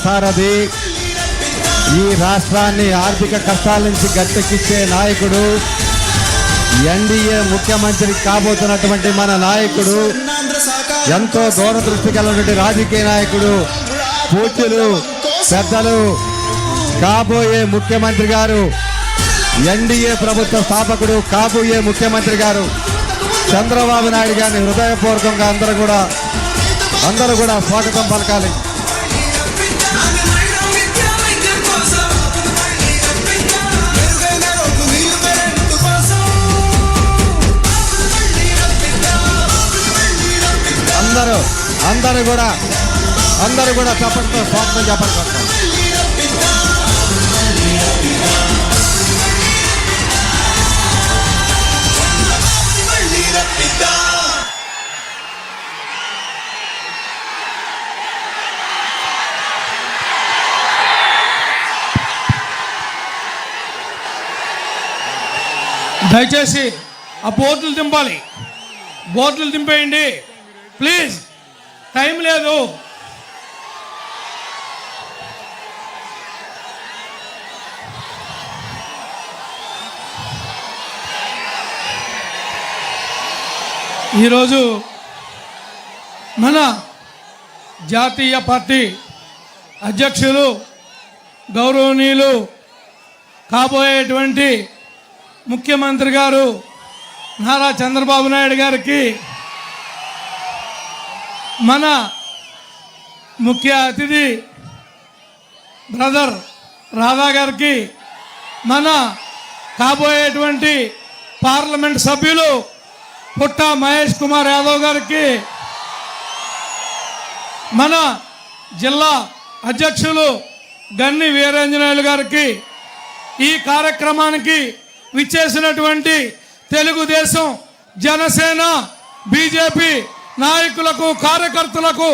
సారథి ఈ రాష్ట్రాన్ని ఆర్థిక కష్టాల నుంచి గట్టెక్కించే నాయకుడు, ఎన్డీఏ ముఖ్యమంత్రి కాబోతున్నటువంటి మన నాయకుడు, ఎంతో దూరదృష్టి కలిగినటువంటి రాజకీయ నాయకుడు, పూజ్యులు పెద్దలు, కాబోయే ముఖ్యమంత్రి గారు, ఎన్డీఏ ప్రభుత్వ స్థాపకుడు, కాబోయే ముఖ్యమంత్రి గారు చంద్రబాబు నాయుడు గారిని హృదయపూర్వకంగా అందరూ కూడా స్వాగతం పలకాలి. అందరూ కూడా చప్పటితో స్వాగతం చెప్పాలి. దయచేసి ఆ బోర్డులు దింపాలి, బోర్డులు దింపేయండి ప్లీజ్, టైం లేదు. ఈరోజు మన జాతీయ పార్టీ అధ్యక్షులు గౌరవనీయులు కాబోయేటువంటి ముఖ్యమంత్రి గారు నారా చంద్రబాబు నాయుడు గారికి, మన ముఖ్య అతిథి బ్రదర్ రాధా గారికి, మన కాబోయేటువంటి పార్లమెంట్ సభ్యులు పుట్టా మహేష్ కుమార్ యాదవ్ గారికి, మన జిల్లా అధ్యక్షులు గన్ని వీరాంజనేయులు గారికి, ఈ కార్యక్రమానికి విచ్చేసినటువంటి తెలుగుదేశం, జనసేన, బీజేపీ నాయకులకు, కార్యకర్తలకు,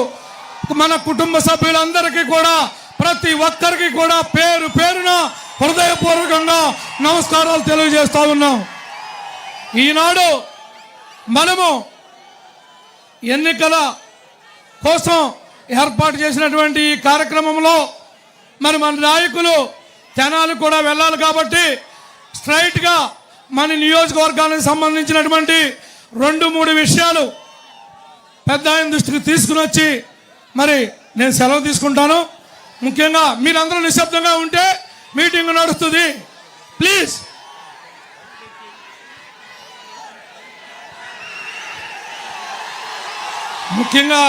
మన కుటుంబ సభ్యులందరికీ కూడా, ప్రతి ఒక్కరికి కూడా పేరు పేరున హృదయపూర్వకంగా నమస్కారాలు తెలియజేస్తా ఉన్నాం. ఈనాడు మనము ఎన్నికల కోసం ఏర్పాటు చేసినటువంటి ఈ కార్యక్రమంలో మరి మన నాయకులు జనాలు కూడా వెళ్ళాలి కాబట్టి స్ట్రైట్గా మన నియోజకవర్గానికి సంబంధించినటువంటి 2-3 విషయాలు పెద్ద ఆయన దృష్టికి తీసుకుని వచ్చి మరి నేను సెలవు తీసుకుంటాను. ముఖ్యంగా మీరందరూ నిశ్శబ్దంగా ఉంటే మీటింగ్ నడుస్తుంది ప్లీజ్. ముఖ్యంగా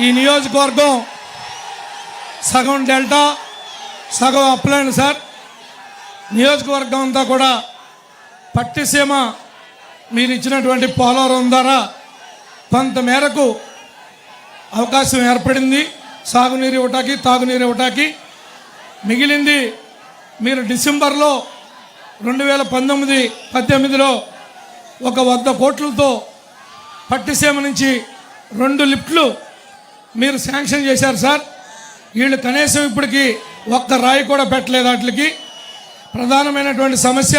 ఈ నియోజకవర్గం సగం డెల్టా, సగం అప్లైన్ సార్. నియోజకవర్గం అంతా కూడా పట్టిసీమ మీరు ఇచ్చినటువంటి పోలవరం ద్వారా కొంతమేరకు అవకాశం ఏర్పడింది, సాగునీరు ఇవ్వటానికి, తాగునీరు ఇవ్వటానికి. మిగిలింది మీరు డిసెంబర్లో 2019-18లో 100 కోట్లతో పట్టిసీమ నుంచి 2 లిఫ్ట్లు మీరు శాంక్షన్ చేశారు సార్. వీళ్ళు కనీసం ఇప్పటికీ 1 రాయి కూడా పెట్టలేదు. వాటికి ప్రధానమైనటువంటి సమస్య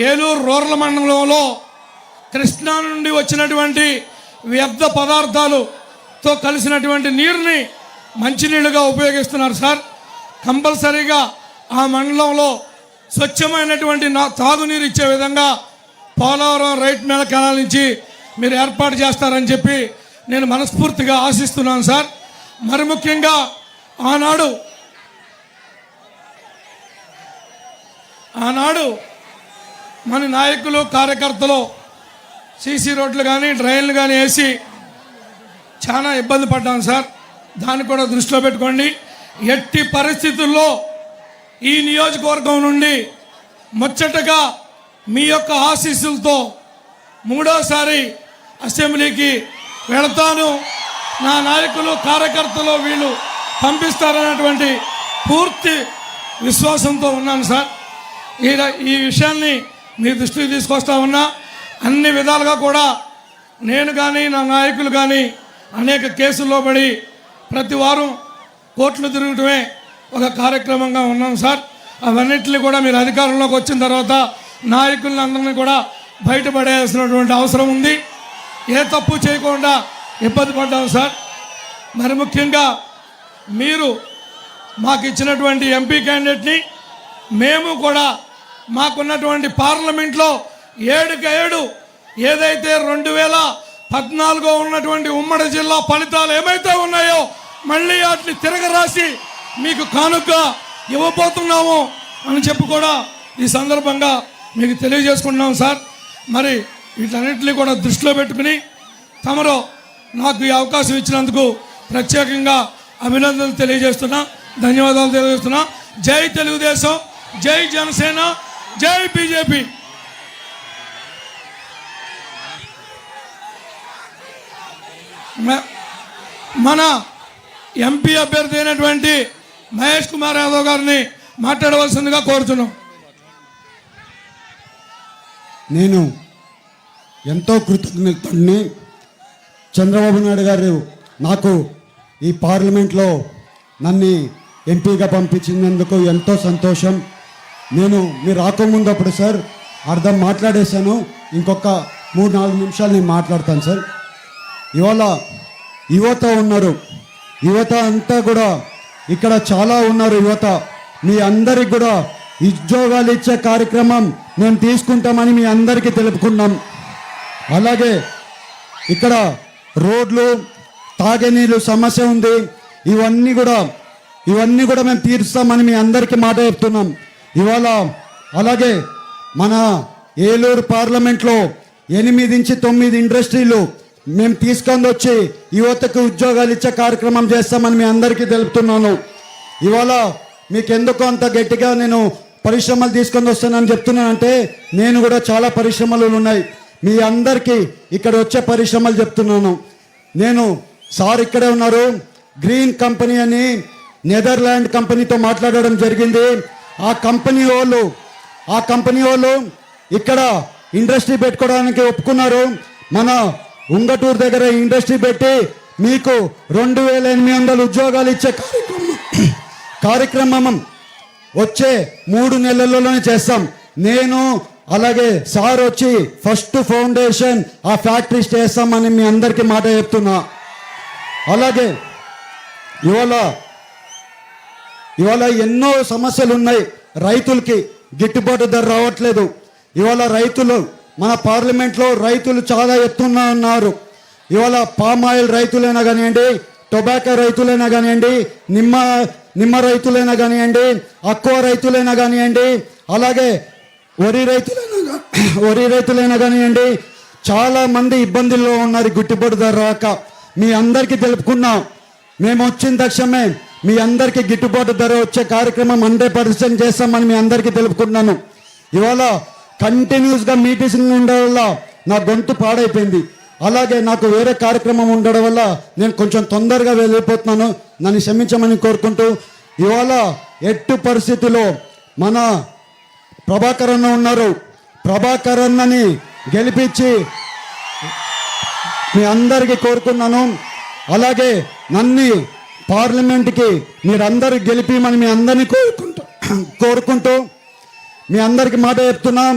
ఏలూరు రూరల్ మండలంలో కృష్ణా నుండి వచ్చినటువంటి వ్యర్థ పదార్థాలతో కలిసినటువంటి నీరుని మంచినీళ్ళుగా ఉపయోగిస్తున్నారు సార్. కంపల్సరీగా ఆ మండలంలో స్వచ్ఛమైనటువంటి తాగునీరు ఇచ్చే విధంగా పోలవరం రైట్ మేల కెనాల్ నుంచి మీరు ఏర్పాటు చేస్తారని చెప్పి నేను మనస్ఫూర్తిగా ఆశిస్తున్నాను సార్. మరి ముఖ్యంగా ఆనాడు మన నాయకులు, కార్యకర్తలు సీసీ రోడ్లు కానీ డ్రైన్లు కానీ వేసి చాలా ఇబ్బంది పడ్డాం సార్. దాన్ని కూడా దృష్టిలో పెట్టుకోండి. ఎట్టి పరిస్థితుల్లో ఈ నియోజకవర్గం నుండి ముచ్చటగా మీ యొక్క ఆశీస్సులతో 3వసారి అసెంబ్లీకి వెళతాను. నా నాయకులు, కార్యకర్తలు వీళ్ళు పంపిస్తారన్నటువంటి పూర్తి విశ్వాసంతో ఉన్నాను సార్. ఈ విషయాన్ని మీ దృష్టికి తీసుకొస్తా ఉన్నా. అన్ని విధాలుగా కూడా నేను కానీ నా నాయకులు కానీ అనేక కేసుల్లో పడి ప్రతి వారం కోర్టులు తిరగటమే ఒక కార్యక్రమంగా ఉన్నాం సార్. అవన్నిటిని కూడా మీరు అధికారంలోకి వచ్చిన తర్వాత నాయకులను అందరినీ కూడా బయటపడేయాల్సినటువంటి అవసరం ఉంది. ఏ తప్పు చేయకుండా ఇబ్బంది పడ్డాం సార్. మరి ముఖ్యంగా మీరు మాకు ఇచ్చినటువంటి ఎంపీ క్యాండిడేట్ని మేము కూడా మాకున్నటువంటి పార్లమెంట్లో 7 ఏదైతే 2014 ఉన్నటువంటి ఉమ్మడి జిల్లా ఫలితాలు ఏమైతే ఉన్నాయో మళ్ళీ వాటిని తిరగరాసి మీకు కానుక ఇవ్వబోతున్నాము అని చెప్పి కూడా ఈ సందర్భంగా మీకు తెలియజేసుకుంటున్నాం సార్. మరి వీటన్నిటిని కూడా దృష్టిలో పెట్టుకుని తమరు నాకు ఈ అవకాశం ఇచ్చినందుకు ప్రత్యేకంగా అభినందనలు తెలియజేస్తున్నా, ధన్యవాదాలు తెలియజేస్తున్నా. జై తెలుగుదేశం, జై జనసేన, జై బీజేపీ. మన ఎంపీ అభ్యర్థి అయినటువంటి మహేష్ కుమార్ యాదవ్ గారిని మాట్లాడవలసిందిగా కోరుతున్నాం. నేను ఎంతో కృతజ్ఞతని. చంద్రబాబు నాయుడు గారు నాకు ఈ పార్లమెంట్లో నన్ను ఎంపీగా పంపించినందుకు ఎంతో సంతోషం. నేను మీరు రాకముందు అప్పుడు సార్ అర్థం మాట్లాడేశాను. ఇంకొక 3-4 నిమిషాలు నేను మాట్లాడతాను సార్. ఇవాళ యువత ఉన్నారు, యువత అంతా కూడా ఇక్కడ చాలా ఉన్నారు. యువత మీ అందరికి కూడా ఉద్యోగాలు ఇచ్చే కార్యక్రమం మేము తీసుకుంటామని మీ అందరికీ తెలుపుకున్నాం. అలాగే ఇక్కడ రోడ్లు, తాగే నీళ్ళు సమస్య ఉంది, ఇవన్నీ కూడా మేము తీరుస్తామని మీ అందరికీ మాట చెప్తున్నాం ఇవాళ. అలాగే మన ఏలూరు పార్లమెంట్లో 8-9 ఇండస్ట్రీలు మేము తీసుకొని వచ్చి యువతకు ఉద్యోగాలు ఇచ్చే కార్యక్రమం చేస్తామని మీ అందరికీ తెలుపుతున్నాను. ఇవాళ మీకు ఎందుకు అంత గట్టిగా నేను పరిశ్రమలు తీసుకొని వస్తానని చెప్తున్నానంటే, నేను కూడా చాలా పరిశ్రమలు ఉన్నాయి మీ అందరికీ ఇక్కడ వచ్చే పరిశ్రమలు చెప్తున్నాను. నేను సార్ ఇక్కడే ఉన్నారు, గ్రీన్ కంపెనీ అని నెదర్లాండ్ కంపెనీతో మాట్లాడడం జరిగింది. ఆ కంపెనీ వాళ్ళు ఇక్కడ ఇండస్ట్రీ పెట్టుకోవడానికి ఒప్పుకున్నారు. మన ఉంగటూరు దగ్గర ఇండస్ట్రీ పెట్టి మీకు 2800 ఉద్యోగాలు ఇచ్చే కార్యక్రమం వచ్చే 3 నెలల్లోనే చేస్తాం. నేను అలాగే సార్ వచ్చి ఫస్ట్ ఫౌండేషన్ ఆ ఫ్యాక్టరీస్ చేస్తామని మీ అందరికీ మాట చెప్తున్నా. అలాగే ఇవాళ ఎన్నో సమస్యలు ఉన్నాయి. రైతులకి గిట్టుబాటు ధర రావట్లేదు. ఇవాళ రైతులు మన పార్లమెంట్లో రైతులు చాలా ఎత్తున ఉన్నారు. ఇవాళ పామ్ ఆయిల్ రైతులైనా కానివ్వండి, టొబాకో రైతులైనా కానివ్వండి, నిమ్మ రైతులైనా కానివ్వండి, అక్కువ రైతులైనా కానివ్వండి, అలాగే వరి రైతులైనా కానివ్వండి, చాలా మంది ఇబ్బందుల్లో ఉన్నారు గిట్టుబాటు ధర రాక. మీ అందరికీ తెలుపుకున్నాం, మేము వచ్చిన తక్షణమే మీ అందరికీ గిట్టుబాటు ధర వచ్చే కార్యక్రమం 100% చేస్తామని మీ అందరికీ తెలుపుకున్నాను. ఇవాళ కంటిన్యూస్గా మీటింగ్ ఉండడం వల్ల నా గొంతు పాడైపోయింది. అలాగే నాకు వేరే కార్యక్రమం ఉండడం వల్ల నేను కొంచెం తొందరగా వెళ్ళిపోతున్నాను, నన్ను క్షమించమని కోరుకుంటూ, ఇవాళ ఎట్టు పరిస్థితిలో మన ప్రభాకర్ అన్న ఉన్నారు, ప్రభాకర్ అన్నని గెలిపించి మీ అందరికీ కోరుకున్నాను. అలాగే నన్ను పార్లమెంట్కి మీరందరూ గెలిపిమని మీ అందరినీ కోరుకుంటూ మీ అందరికి మాట చెప్తున్నాం.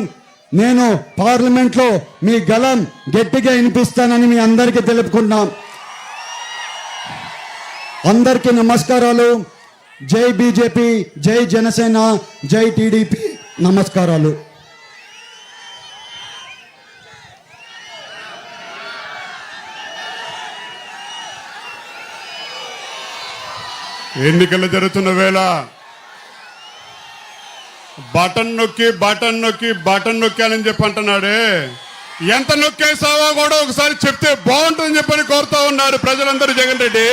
నేను పార్లమెంట్లో మీ గలం గట్టిగా వినిపిస్తానని మీ అందరికీ తెలుపుకుంటున్నాం. అందరికీ నమస్కారాలు. జై బీజేపీ, జై జనసేన, జై టీడీపీ. నమస్కారాలు. ఎన్నికలు జరుగుతున్న వేళ బటన్ నొక్కి అని చెప్పి అంటున్నాడే, ఎంత నొక్కేసావో కూడా ఒకసారి చెప్తే బాగుంటుందని చెప్పని కోరుతా ఉన్నారు ప్రజలందరూ. జగన్ రెడ్డి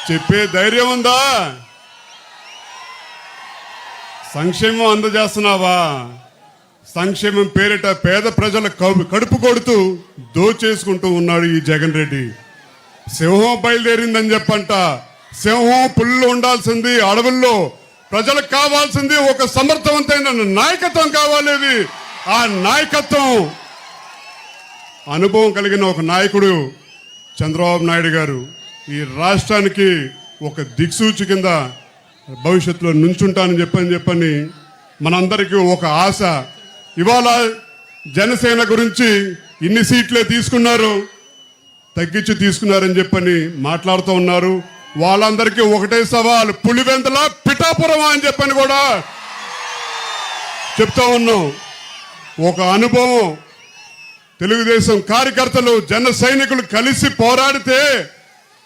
చెప్పే ధైర్యం ఉందా? సంక్షేమం అందజేస్తున్నావా? సంక్షేమం పేరిట పేద ప్రజల కడుపు కొడుతూ దోచేసుకుంటూ ఉన్నాడు ఈ జగన్ రెడ్డి. సింహం బయలుదేరిందని చెప్పంట. సింహం పుల్లు ఉండాల్సింది అడవుల్లో. ప్రజలకు కావాల్సింది ఒక సమర్థవంతమైన నాయకత్వం కావాలి. ఆ నాయకత్వం అనుభవం కలిగిన ఒక నాయకుడు చంద్రబాబు నాయుడు గారు ఈ రాష్ట్రానికి ఒక దిక్సూచి కింద భవిష్యత్తులో నుంచుంటానని చెప్పని మనందరికీ ఒక ఆశ. ఇవాళ జనసేన గురించి ఇన్ని సీట్లే తీసుకున్నారు, తగ్గించి తీసుకున్నారని చెప్పని మాట్లాడుతూ ఉన్నారు. వాళ్ళందరికీ ఒకటే సవాల్, పులివెందుల పిఠాపురం అని చెప్పని కూడా చెప్తా ఉన్నాం. ఒక అనుభవం, తెలుగుదేశం కార్యకర్తలు జన సైనికులు కలిసి పోరాడితే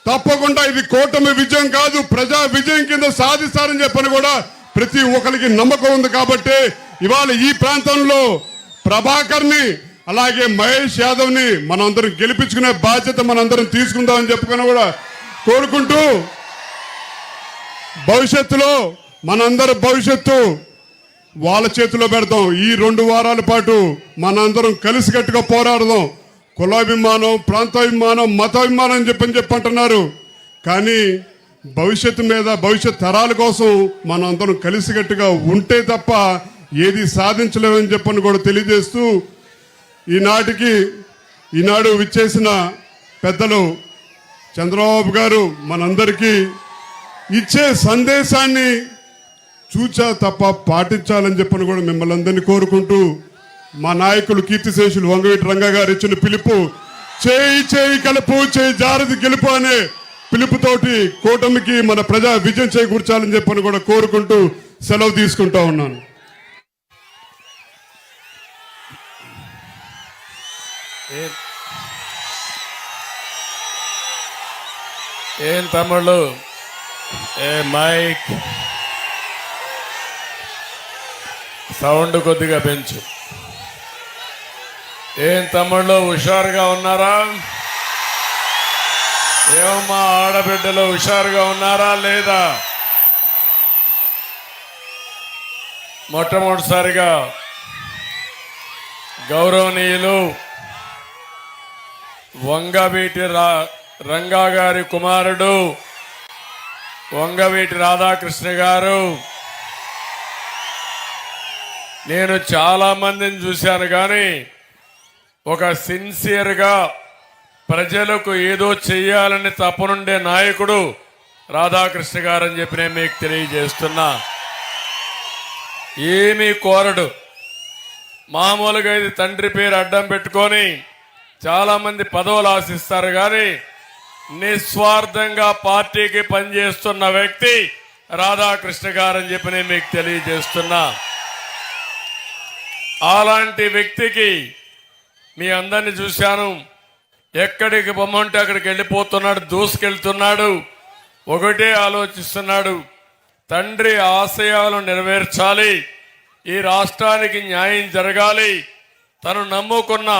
తప్పకుండా ఇది కూటమి విజయం కాదు, ప్రజా విజయం కింద సాధిస్తారని చెప్పని కూడా ప్రతి ఒక్కరికి నమ్మకం ఉంది. కాబట్టి ఇవాళ ఈ ప్రాంతంలో ప్రభాకర్ని అలాగే మహేష్ యాదవ్ని మనందరం గెలిపించుకునే బాధ్యత మనందరం తీసుకుందామని చెప్పుకొని కూడా కోరుకుంటూ, భవిష్యత్తులో మనందరి భవిష్యత్తు వాళ్ళ చేతిలో పెడతాం. ఈ 2 వారాల పాటు మనందరం కలిసికట్టుగా పోరాడదాం. కులాభిమానం, ప్రాంతాభిమానం, మతాభిమానం అని చెప్పంటున్నారు. కానీ భవిష్యత్తు మీద, భవిష్యత్ తరాల కోసం మనందరం కలిసికట్టుగా ఉంటే తప్ప ఏది సాధించలేమని చెప్పని కూడా తెలియజేస్తూ, ఈనాడు విచ్చేసిన పెద్దలు చంద్రబాబు గారు మనందరికీ ఇచ్చే సందేశాన్ని చూచా తప్ప పాటించాలని చెప్పని కూడా మిమ్మల్ని అందరినీ కోరుకుంటూ, మా నాయకులు కీర్తిశేషులు వంగవీటి రంగా గారు ఇచ్చిన పిలుపు, చేయి చేయి కలుపు, చేయి జారది గెలుపు అనే పిలుపుతోటి కూటమికి మన ప్రజా విజయం చేకూర్చాలని చెప్పని కూడా కోరుకుంటూ సెలవు తీసుకుంటా ఉన్నాను. ఏం తమ్ముళ్ళు, ఏ మైక్ సౌండ్ కొద్దిగా పెంచు. ఏం తమ్ముళ్ళు హుషారుగా ఉన్నారా? ఏమమ్మా ఆడబిడ్డలు హుషారుగా ఉన్నారా లేదా? మొట్టమొదటిసారిగా గౌరవనీయులు వంగవీటి రంగా గారి కుమారుడు వంగవీటి రాధాకృష్ణ గారు, నేను చాలా మందిని చూశాను కానీ ఒక సిన్సియర్గా ప్రజలకు ఏదో చెయ్యాలని తపనుండే నాయకుడు రాధాకృష్ణ గారు అని చెప్పి నేను మీకు తెలియజేస్తున్నా. ఏమీ కోరడు. మామూలుగా ఇది తండ్రి పేరు అడ్డం పెట్టుకొని చాలా మంది పదవులు ఆశిస్తారు కానీ నిస్వార్థంగా పార్టీకి పనిచేస్తున్న వ్యక్తి రాధాకృష్ణ గారు అని చెప్పి నేను మీకు తెలియజేస్తున్నా. అలాంటి వ్యక్తికి మీ అందరిని చూశాను. ఎక్కడికి పొమ్మంటే అక్కడికి వెళ్ళిపోతున్నాడు, దూసుకెళ్తున్నాడు. ఒకటే ఆలోచిస్తున్నాడు, తండ్రి ఆశయాలను నెరవేర్చాలి, ఈ రాష్ట్రానికి న్యాయం జరగాలి, తను నమ్ముకున్న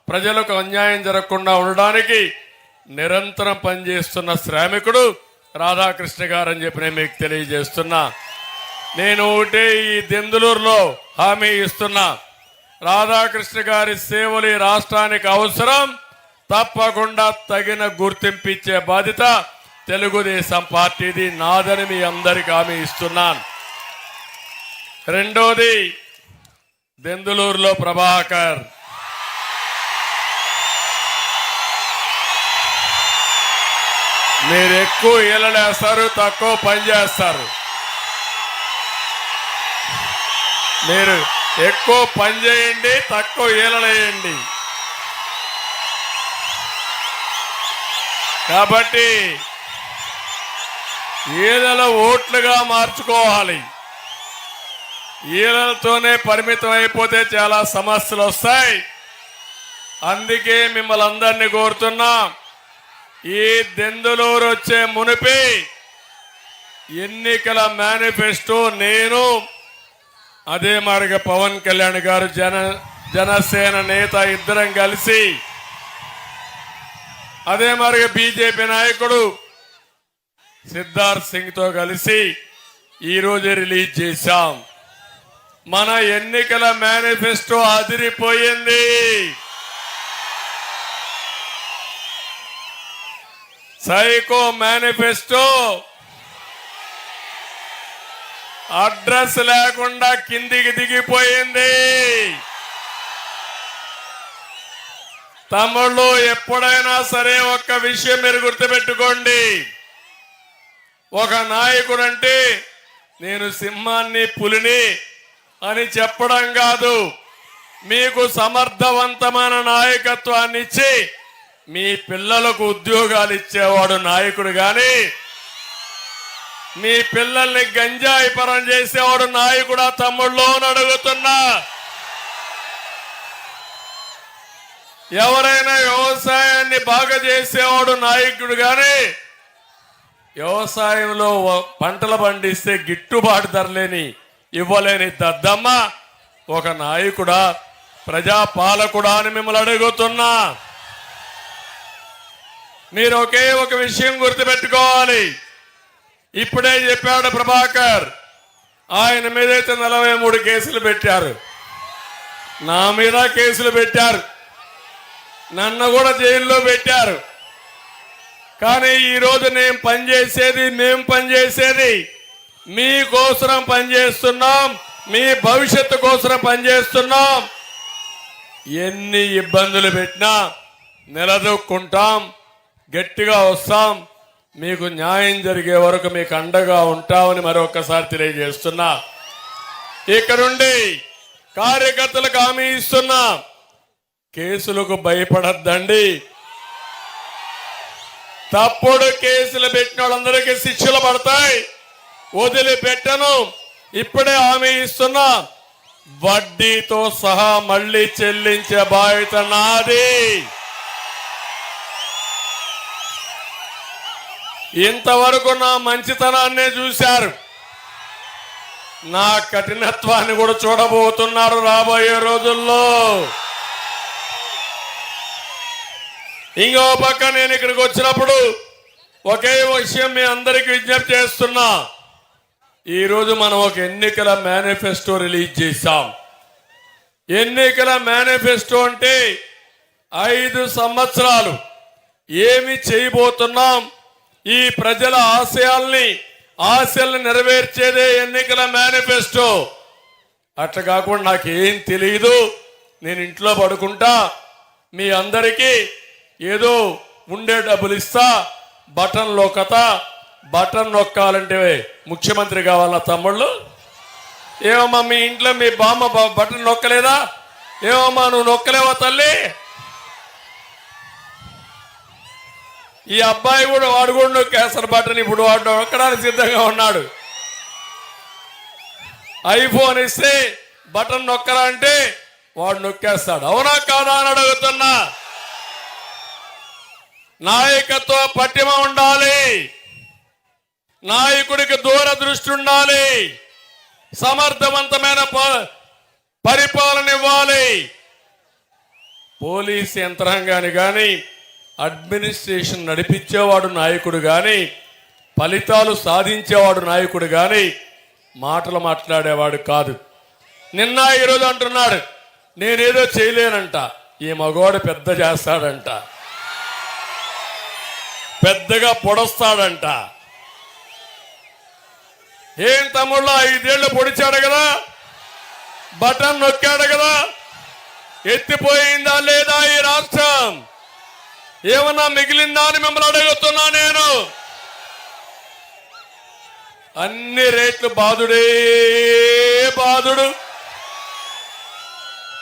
ప్రజలకు అన్యాయం జరగకుండా ఉండడానికి నిరంతరం పనిచేస్తున్న శ్రామికుడు రాధాకృష్ణ గారు అని చెప్పి నేను మీకు తెలియజేస్తున్నా. నేను ఒకటే ఈ దెందులూరులో హామీ ఇస్తున్నా, రాధాకృష్ణ గారి సేవలు ఈ రాష్ట్రానికి అవసరం, తప్పకుండా తగిన గుర్తింపు ఇచ్చే బాధ్యత తెలుగుదేశం పార్టీది, నాదని మీ అందరికి హామీ ఇస్తున్నాను. రెండోది, దెందులూరులో ప్రభాకర్ మీరు ఎక్కువ ఈలలేస్తారు, తక్కువ పని చేస్తారు. మీరు ఎక్కువ పని చేయండి, తక్కువ ఈలలేయండి. కాబట్టి ఈలలు ఓట్లుగా మార్చుకోవాలి. ఈలలతోనే పరిమితం అయిపోతే చాలా సమస్యలు వస్తాయి. అందుకే మిమ్మల్ని అందరినీ కోరుతున్నా, ఈ దెందులూరు వచ్చే మునిపి ఎన్నికల మేనిఫెస్టో నేను, అదే మారిగా పవన్ కళ్యాణ్ గారు జనసేన నేత ఇద్దరం కలిసి, అదే మారిగా బీజేపీ నాయకుడు సిద్ధార్థ్ సింగ్ తో కలిసి ఈరోజు రిలీజ్ చేశాం. మన ఎన్నికల మేనిఫెస్టో అదిరిపోయింది. సైకో మేనిఫెస్టో అడ్రస్ లేకుండా కిందికి దిగిపోయింది. తమ్ముళ్ళు, ఎప్పుడైనా సరే ఒక్క విషయం మీరు గుర్తుపెట్టుకోండి, ఒక నాయకుడు అంటే నేను సింహాన్ని పులిని అని చెప్పడం కాదు, మీకు సమర్థవంతమైన నాయకత్వాన్ని ఇచ్చి మీ పిల్లలకు ఉద్యోగాలు ఇచ్చేవాడు నాయకుడు. కానీ మీ పిల్లల్ని గంజాయి పరం చేసేవాడు నాయకుడా తమ్ముళ్ళు అని అడుగుతున్నా. ఎవరైనా వ్యవసాయాన్ని బాగా చేసేవాడు నాయకుడు గాని వ్యవసాయంలో పంటలు పండిస్తే గిట్టుబాటు ధరలేని ఇవ్వలేని దద్దమ్మ ఒక నాయకుడా, ప్రజా పాలకుడా అని మిమ్మల్ని అడుగుతున్నా. మీరు ఒకే ఒక విషయం గుర్తుపెట్టుకోవాలి. ఇప్పుడే చెప్పాడు ప్రభాకర్, ఆయన మీదైతే 43 కేసులు పెట్టారు, నా మీద కేసులు పెట్టారు, నన్ను కూడా జైల్లో పెట్టారు. కానీ ఈరోజు మేము పనిచేసేది మీకోసం పనిచేస్తున్నాం, మీ భవిష్యత్తు కోసం పనిచేస్తున్నాం. ఎన్ని ఇబ్బందులు పెట్టినా నిలదొక్కుంటాం, గట్టిగా వస్తాం, మీకు న్యాయం జరిగే వరకు మీకు అండగా ఉంటామని మరొకసారి తెలియజేస్తున్నా. ఇక్కడుండి కార్యకర్తలకు హామీ ఇస్తున్నా, కేసులకు భయపడద్దండి. తప్పుడు కేసులు పెట్టిన వాళ్ళందరికీ శిక్షలు పడతాయి, వదిలిపెట్టను. ఇప్పుడే హామీ ఇస్తున్నా, వడ్డీతో సహా మళ్ళీ చెల్లించే బాధ్యత నాది. ఇంతవరకు నా మంచితనాన్నే చూశారు, నా కఠినత్వాన్ని కూడా చూడబోతున్నారు రాబోయే రోజుల్లో. ఇంకో పక్క నేను ఇక్కడికి వచ్చినప్పుడు ఒకే విషయం మీ అందరికీ విజ్ఞప్తి చేస్తున్నా. ఈరోజు మనం ఒక ఎన్నికల మేనిఫెస్టో రిలీజ్ చేశాం. ఎన్నికల మేనిఫెస్టో అంటే 5 సంవత్సరాలు ఏమి చేయబోతున్నాం, ఈ ప్రజల ఆశల్ని నెరవేర్చేదే ఎన్నికల మేనిఫెస్టో. అట్లా కాకుండా నాకేం తెలియదు, నేను ఇంట్లో పడుకుంటా, మీ అందరికీ ఏదో ఉండే డబ్బులు ఇస్తా, బటన్ నొక్కాలంటే ముఖ్యమంత్రి కావాలా తమ్ముళ్ళు? ఏమమ్మా మీ ఇంట్లో మీ బామ్మ బటన్ నొక్కలేదా? ఏమమ్మా నువ్వు నొక్కలేవా తల్లి? ఈ అబ్బాయి కూడా వాడు కూడా నొక్కేస్తారు బటన్. ఇప్పుడు వాడు నొక్కడానికి సిద్ధంగా ఉన్నాడు. ఐఫోన్ ఇస్తే బటన్ నొక్కరా అంటే వాడు నొక్కేస్తాడు. అవునా కాదా అని అడుగుతున్నా. నాయకత్వ పట్టిమ ఉండాలి, నాయకుడికి దూరదృష్టి ఉండాలి, సమర్థవంతమైన పరిపాలన ఇవ్వాలి. పోలీస్ యంత్రాంగాన్ని కానీ అడ్మినిస్ట్రేషన్ నడిపించేవాడు నాయకుడు కానీ, ఫలితాలు సాధించేవాడు నాయకుడు కానీ మాటలు మాట్లాడేవాడు కాదు. నిన్న ఈరోజు అంటున్నాడు నేనేదో చేయలేనంట, ఈ మగవాడు పెద్ద చేస్తాడంట, పెద్దగా పొడస్తాడంట. ఏం తమ్ముళ్ళు 5 ఏళ్ళు పొడిచాడు కదా, బటన్ నొక్కాడు కదా, ఎత్తిపోయిందా లేదా ఈ రాష్ట్రం? ఏమన్నా మిగిలిందా అని మిమ్మల్ని అడుగుతున్నా నేను. అన్ని రేట్లు బాదుడు.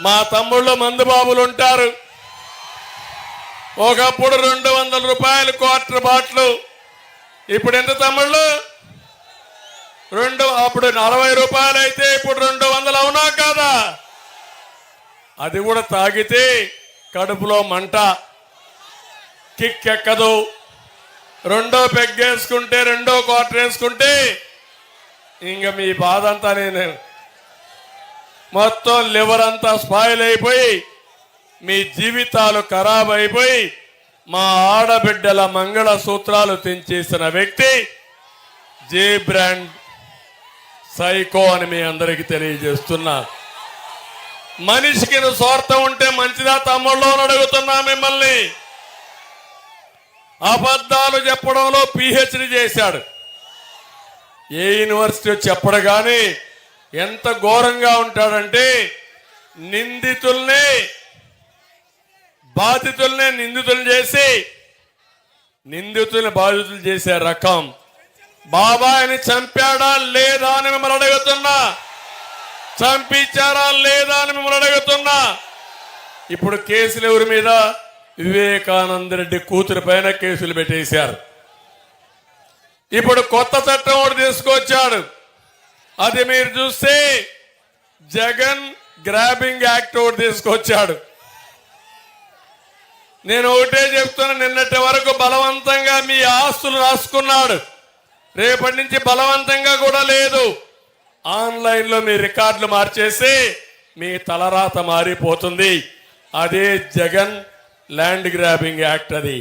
మా తమ్ముళ్ళు మందుబాబులు ఉంటారు. ఒకప్పుడు 200 రూపాయలు క్వార్టర్ బాటిల్, ఇప్పుడు ఎంత తమ్ముళ్ళు? అప్పుడు 40 రూపాయలు అయితే ఇప్పుడు 200. అవునా కాదా? అది కూడా తాగితే కడుపులో మంట, కిక్ ఎక్కదు. రెండో పెగ్గేసుకుంటే, రెండో క్వార్టర్ వేసుకుంటే ఇంక మీ బాధ అంతా నేను మొత్తం లివర్ అంతా స్పాయిల్ అయిపోయి మీ జీవితాలు ఖరాబ్ అయిపోయి మా ఆడబిడ్డల మంగళ సూత్రాలు తెంచేసిన వ్యక్తి జే బ్రాండ్ సైకో అని మీ అందరికీ తెలియజేస్తున్నా. మనిషికి స్వార్థం ఉంటే మంచిదా తమ్ముళ్ళు అని అడుగుతున్నా మిమ్మల్ని. అబద్ధాలు చెప్పడంలో పిహెచ్డి చేశాడు. ఏ యూనివర్సిటీ చెప్పడు కానీ ఎంత ఘోరంగా ఉంటాడంటే బాధితుల్ని నిందితులు చేసి నిందితుల్ని బాధితులు చేసే రకం. బాబాయిని చంపాడా లేదా అని మిమ్మల్ని అడుగుతున్నా, చంపించారా లేదా అని మిమ్మల్ని అడుగుతున్నా. ఇప్పుడు కేసులు ఎవరి మీద? వివేకానంద రెడ్డి కూతురు పైన కేసులు పెట్టేశారు. ఇప్పుడు కొత్త చట్టం ఒకటి తీసుకొచ్చాడు. అది మీరు చూస్తే జగన్ గ్రాబింగ్ యాక్ట్ ఒకటి తీసుకొచ్చాడు. నేను ఒకటే చెప్తున్నా, నిన్నటి వరకు బలవంతంగా మీ ఆస్తులు రాసుకున్నాడు. రేపటి నుంచి బలవంతంగా కూడా లేదు. ఆన్లైన్లో మీ రికార్డులు మార్చేసి మీ తలరాత మారిపోతుంది. అదే జగన్ ల్యాండ్ గ్రాబింగ్ యాక్ట్. అది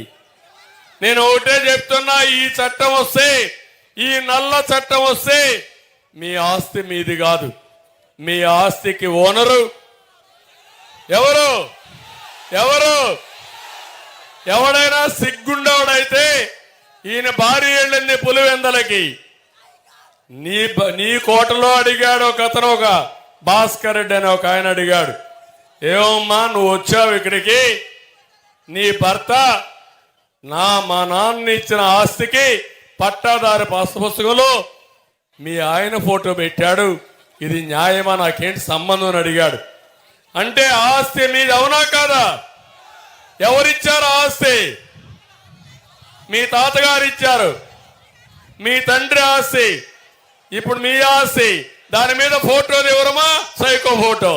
నేను ఒకటే చెప్తున్నా, ఈ చట్టం వస్తే, ఈ నల్ల చట్టం వస్తే మీ ఆస్తి మీది కాదు. మీ ఆస్తికి ఓనరు ఎవరు? ఎవడైనా సిగ్గుండవడైతే ఈయన భారీ ఏళ్ళని పులివెందలకి నీ కోటలో అడిగాడు ఒక అతను, ఒక భాస్కర్ రెడ్డి అని ఒక ఆయన అడిగాడు, ఏమమ్మా నువ్వు వచ్చావు ఇక్కడికి, నీ భర్త మా నాన్న ఇచ్చిన ఆస్తికి పట్టాదారు పుస్తకంలో మీ ఆయన ఫోటో పెట్టాడు, ఇది న్యాయమా, నాకేంటి సంబంధం అని అడిగాడు. అంటే ఆస్తి మీది అవునా కాదా? ఎవరిచ్చారు ఆస్తి? మీ తాతగారు ఇచ్చారు, మీ తండ్రి ఆస్తి, ఇప్పుడు మీ ఆస్తి. దాని మీద ఫోటో ఎవరమా? Psycho photo.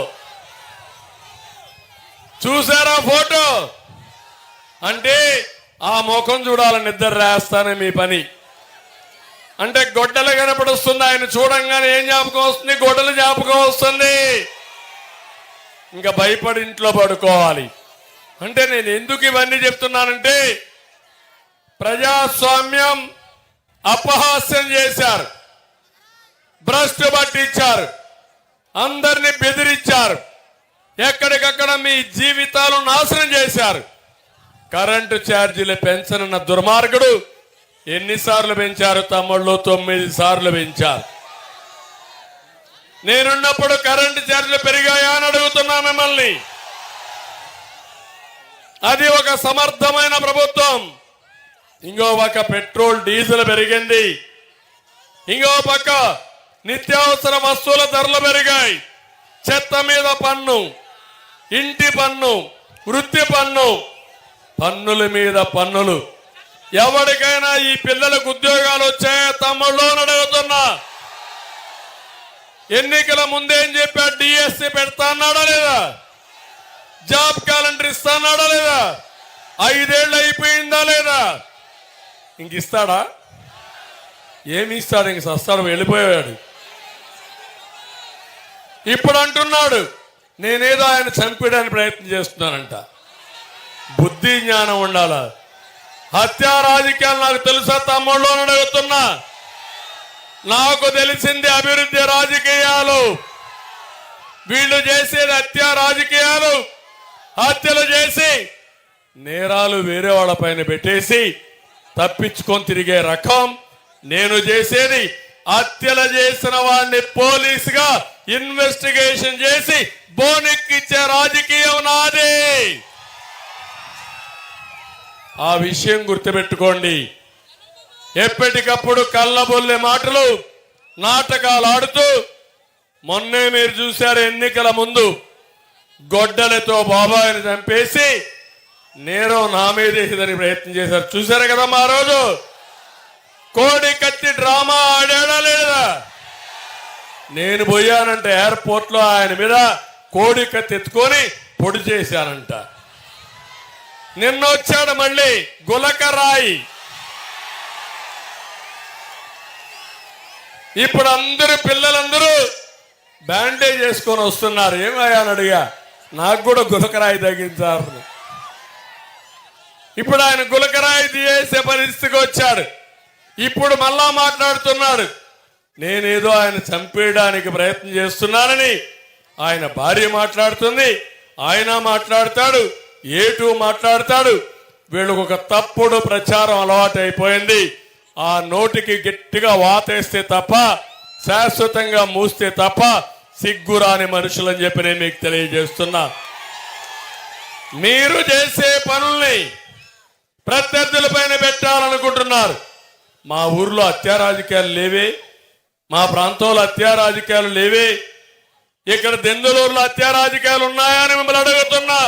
చూసారా ఫోటో? అంటే ఆ ముఖం చూడాలని నిద్ర రాస్తానే మీ పని. అంటే గొడ్డలు కనపడుస్తుంది, ఆయన చూడంగానే ఏం జ్ఞాపకం వస్తుంది? గొడ్డలు జ్ఞాపకం వస్తుంది. ఇంకా భయపడి ఇంట్లో పడుకోవాలి. అంటే నేను ఎందుకు ఇవన్నీ చెప్తున్నానంటే, ప్రజాస్వామ్యం అపహాస్యం చేశారు, భ్రష్టు పట్టించారు, అందరినీ బెదిరించారు, ఎక్కడికక్కడ మీ జీవితాలు నాశనం చేశారు. కరెంటు ఛార్జీలు పెంచనున్న దుర్మార్గుడు ఎన్నిసార్లు పెంచారు తమ్ముళ్ళు? 9 సార్లు పెంచారు. నేనున్నప్పుడు కరెంటు ఛార్జీలు పెరిగాయా అని అడుగుతున్నా మిమ్మల్ని. అది ఒక సమర్థమైన ప్రభుత్వం. ఇంకో పక్క పెట్రోల్ డీజిల్ పెరిగింది, ఇంకో పక్క నిత్యావసర వస్తువుల ధరలు పెరిగాయి. చెత్త మీద పన్ను, ఇంటి పన్ను, వృత్తి పన్ను, పన్నుల మీద పన్నులు. ఎవరికైనా ఈ పిల్లలకు ఉద్యోగాలు వచ్చాయా తమ్ముళ్ళు అని అడుగుతున్నా. ఎన్నికల ముందేం చెప్పా? డిఎస్సి పెడతా అన్నాడా లేదా? జాబ్ క్యాలెండర్ ఇస్తా అన్నాడా లేదా? 5 ఏళ్ళు అయిపోయిందా లేదా? ఇంక ఇస్తాడా? ఏమి ఇస్తాడు? ఇంక సస్తాడు, వెళ్ళిపోయాడు. ఇప్పుడు అంటున్నాడు నేనేదో ఆయన చంపేయడానికి ప్రయత్నం చేస్తున్నానంట. బుద్ధి జ్ఞానం ఉండాలా? హత్యా రాజకీయాలు నాకు తెలుసా తమ్ముళ్ళు అని అడుగుతున్నా. నాకు తెలిసింది అభివృద్ధి రాజకీయాలు. వీళ్ళు చేసేది హత్యా రాజకీయాలు. హత్యలు చేసి నేరాలు వేరే వాళ్ళ పైన పెట్టేసి తప్పించుకొని తిరిగే రకం. నేను చేసేది హత్యలు చేసిన వాడిని పోలీసుగా ఇన్వెస్టిగేషన్ చేసి బోనెక్కిచ్చే రాజకీయం నాది. ఆ విషయం గుర్తుపెట్టుకోండి. ఎప్పటికప్పుడు కళ్ళబొల్లే మాటలు, నాటకాలు ఆడుతూ, మొన్నే మీరు చూశారు ఎన్నికల ముందు గొడ్డలతో బాబాయిని చంపేసి నేరం నా మీదేసేదని ప్రయత్నం చేశారు. చూశారు కదా మా రోజు కోడి కత్తి డ్రామా ఆడాడా లేదా? నేను పోయానంటే ఎయిర్పోర్ట్ లో ఆయన మీద కోడి కత్తి ఎత్తుకొని పొడి చేశానంట. నిన్న వచ్చాడు మళ్ళీ గులకరాయి. ఇప్పుడు పిల్లలందరూ బ్యాండేజ్ చేసుకొని వస్తున్నారు. ఏమయ్యా అని అడిగా, నాకు కూడా గులకరాయి తగ్గించారు. ఇప్పుడు ఆయన గులకరాయి తీసే పరిస్థితికి వచ్చాడు. ఇప్పుడు మళ్ళా మాట్లాడుతున్నాడు నేనేదో ఆయన చంపేయడానికి ప్రయత్నం చేస్తున్నానని. ఆయన భార్య మాట్లాడుతుంది, ఆయన మాట్లాడతాడు, ఏటూ మాట్లాడతాడు. వీళ్ళకు ఒక తప్పుడు ప్రచారం అలవాటు అయిపోయింది. ఆ నోటికి గట్టిగా వాతేస్తే తప్ప, శాశ్వతంగా మూస్తే తప్ప సిగ్గురాని మనుషులని చెప్పి నేను మీకు తెలియజేస్తున్నా. మీరు చేసే పనుల్ని ప్రత్యర్థుల పైన పెట్టాలనుకుంటున్నారు. మా ఊర్లో హత్యా రాజకీయాలు లేవే, మా ప్రాంతంలో హత్యా రాజకీయాలు లేవే, ఇక్కడ దెందులూరులో హత్యా రాజకీయాలు ఉన్నాయా అని మిమ్మల్ని అడుగుతున్నా.